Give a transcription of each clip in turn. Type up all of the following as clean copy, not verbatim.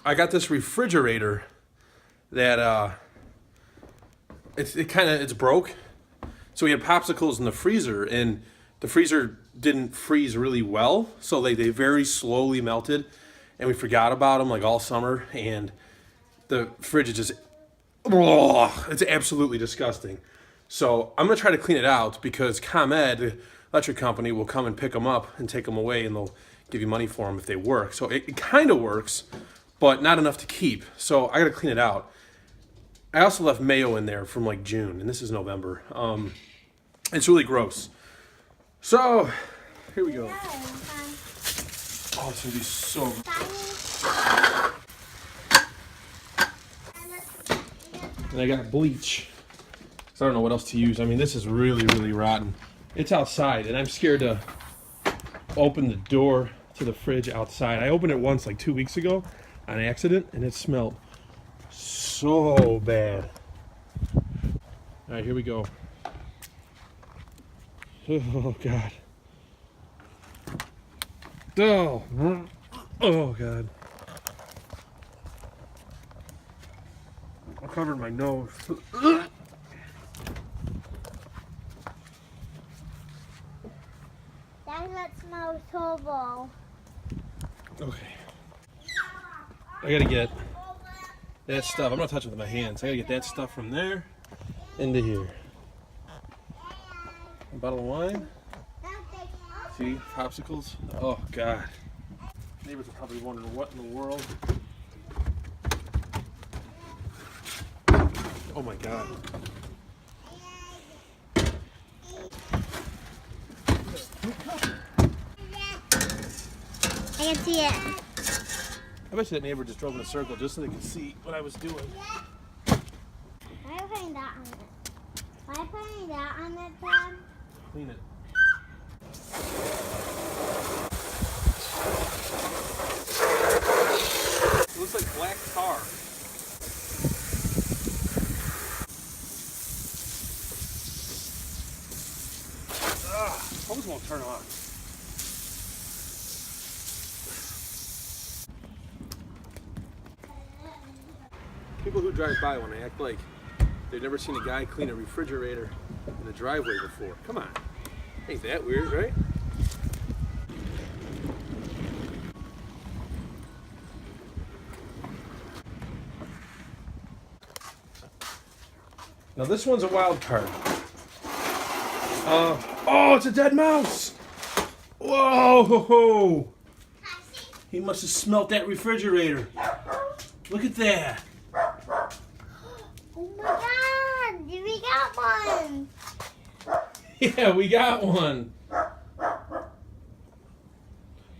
I got this refrigerator that it's broke. So we had popsicles in the freezer, and the freezer didn't freeze really well, so they very slowly melted, and we forgot about them like all summer, and the fridge is just, oh, it's absolutely disgusting. So I'm gonna try to clean it out because ComEd, the electric company, will come and pick them up and take them away, and they'll give you money for them if they work. So it kind of works, but not enough to keep. So I gotta clean it out. I also left mayo in there from like June, and this is November. It's really gross. So here we go. Oh, it's gonna be so good. And I got bleach. So I don't know what else to use. I mean, this is really, really rotten. It's outside, and I'm scared to open the door to the fridge outside. I opened it once like 2 weeks ago on accident, and it smelled so bad. All right, here we go. Oh, God. Oh, God. I covered my nose. That smells horrible. Okay. I gotta get that stuff. I'm not touching with my hands. I gotta get that stuff from there into here. A bottle of wine. See, popsicles. Oh, God. Neighbors are probably wondering what in the world. Oh, my God. I can see it. I bet you that neighbor just drove in a circle just so they could see what I was doing. Why are you putting that on it? Why are you putting that on it, Dad? Clean it. It looks like black tar. Hose won't turn on. People who drive by want to act like they've never seen a guy clean a refrigerator in the driveway before. Come on. Ain't that weird, right? Now this one's a wild card. Oh, it's a dead mouse! Whoa! He must have smelt that refrigerator. Look at that. Oh my God! We got one! Yeah, we got one.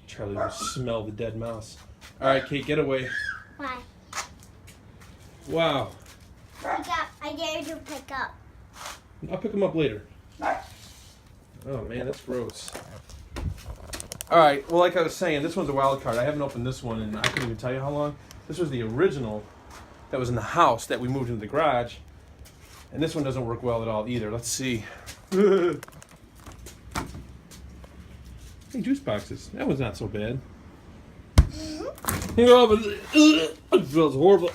Charlie will smell the dead mouse. All right, Kate, get away. Why? Wow. Pick up. I dare you to pick up. I'll pick them up later. Oh man, that's gross. All right, well, like I was saying, this one's a wild card. I haven't opened this one, and I couldn't even tell you how long. This was the original that was in the house that we moved into the garage, and this one doesn't work well at all either. Let's see. Hey, juice boxes. That was not so bad. Oh, but it smells horrible.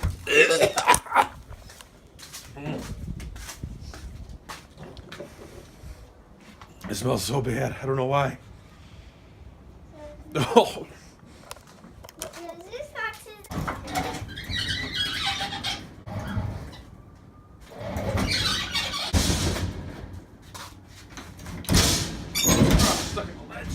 It smells so bad. I don't know why. Oh. These boxes. Stuck in the ledge.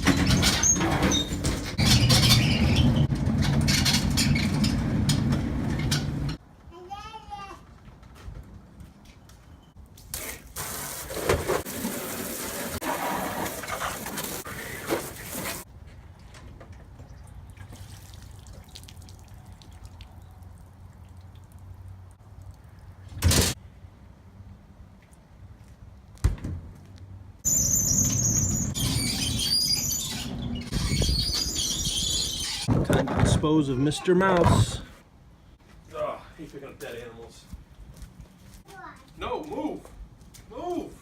Time to dispose of Mr. Mouse. Oh, I hate picking up dead animals. No, move. Move.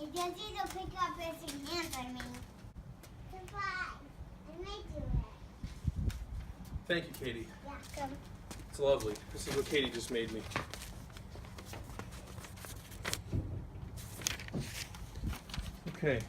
It does need to pick up his hands, I mean. Goodbye. I may do it. Thank you, Katie. Yeah, come. It's lovely. This is what Katie just made me. Okay.